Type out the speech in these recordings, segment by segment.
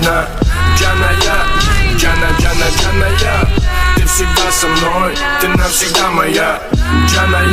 на Джаная, Джаная. Ты всегда со мной, ты навсегда моя Джаная.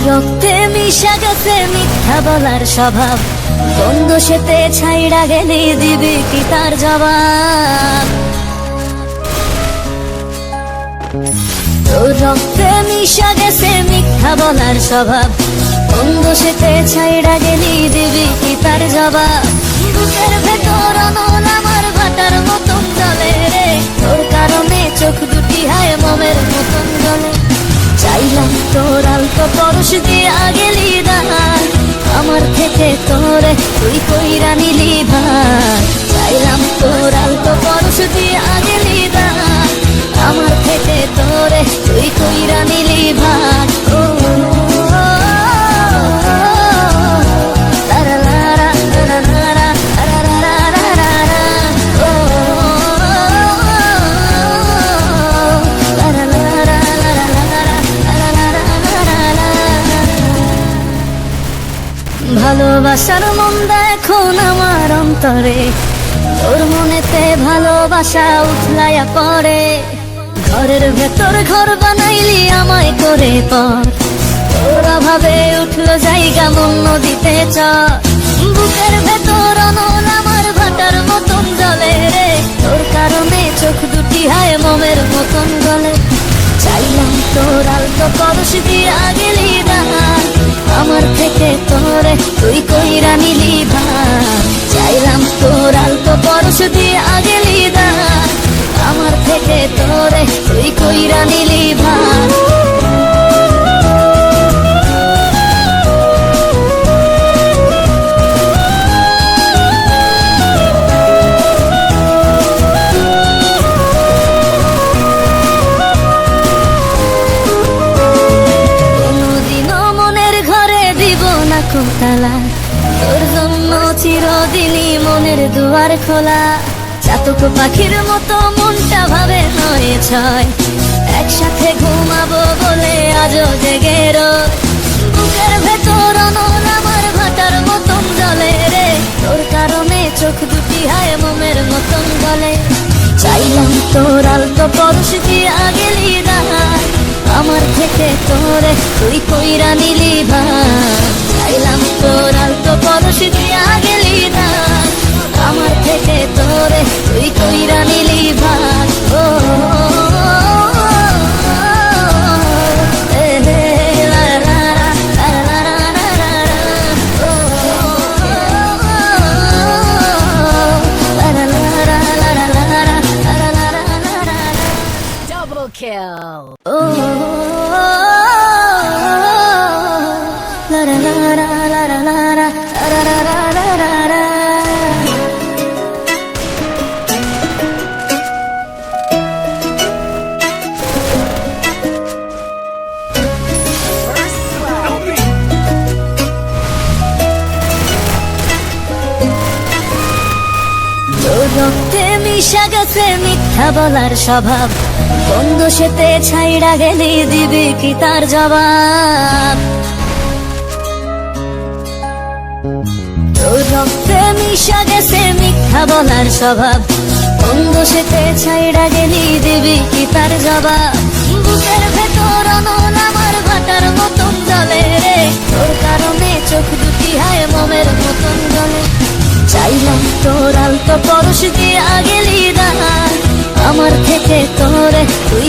রক্তে মিশা গেছে মিথ্যা বলার স্বভাব, কোন দোষেতে ছাইড়া গেলি দিবি কি তার জবাব। তোর রক্তে মিশা গেছে মিথ্যা বলার স্বভাব, কোন দোষেতে ছাইড়া গেলি দিবি কি তার জবাব? বুকের ভেতর অনল আমার ভাটার মতন জলে রে, তোর কারণে চোখ দুটি হায় মমের মতন জলে। চাইলাম তোর আলতো পরশ দিয়া গেলি দান, আমার থেকে তোরে তুই কইরা নিলি ভাই। চাইলাম তোর আলতো পরশ দিয়া গেলি দান, আমার থেকে তোরে তুই কইরা নিলি ভাই। ও লারা লারা লারা লারা লারা লারা লারা, ও লারা লারা লারা লারা লারা লারা লারা। ভালোবাসার মন্দা এখন আমার অন্তরে, তোর মনেতে ভালোবাসা উঠলাইয়া পড়ে। ঘরের ভেতর ঘর বানাইলি আমায় করে পর, তোর অভাবে উঠলো জায়গা মন নদীতে চর। বুকের ভেতর অনল আমার ভাটার মতন জলে রে, তোর কারণে চোখ দুটি হায় মমের মতন গলে। চাইলাম তোর আলতো পরশ দিয়া গেলি দান, আমার থেকে তোরে তুই কইরা নিলি ভাই। চাইলাম তোর আলতো পরশ দিয়া গেলি দান, আমার থেকে তোরে তুই কইরা নিলি ভাই। তালা তোর জন্য চিরদিনই মনের দুয়ার খোলা। চাতক পাখির মতো মনটা ভাবে নয় ছয়, একসাথে ঘুমাবো বলে আজও জেগে রয়। বুকের ভেতর অনল আমার ভাটার মতন জলে রে, তোর কারণে চোখ দুটি হায় মমের মতন গলে। চাইলাম তোর আলতো পরশ দিয়া গেলি দান, আমার থেকে তোরে তুই কইরা নিলি ভাই। চাইলাম তোর আলতো পরশ দিয়া গেলি দান, আমার থেকে তোরে তুই কইরা নিলি ভাই। ও kill. Oh, la la la la la la la la la la la la. রক্তে মিশা গেছে মিথ্যা বলার স্বভাব, কোন দোষেতে ছাইড়া গেলি দিবি কি তার জবাব? তোর রক্তে মিশা গেছে মিথ্যা বলার স্বভাব, কোন দোষেতে ছাইড়া গেলি দিবি কি তার জবাব? বুকের ভেতর অনল আমার ভাটার মতন জলে রে, তোর কারণে চোখ দুটি হায় মমের মতন গলে। চাইলাম তোর আলতো পরশ দিয়া গেলি দান, আমার থেকে তোরে তুই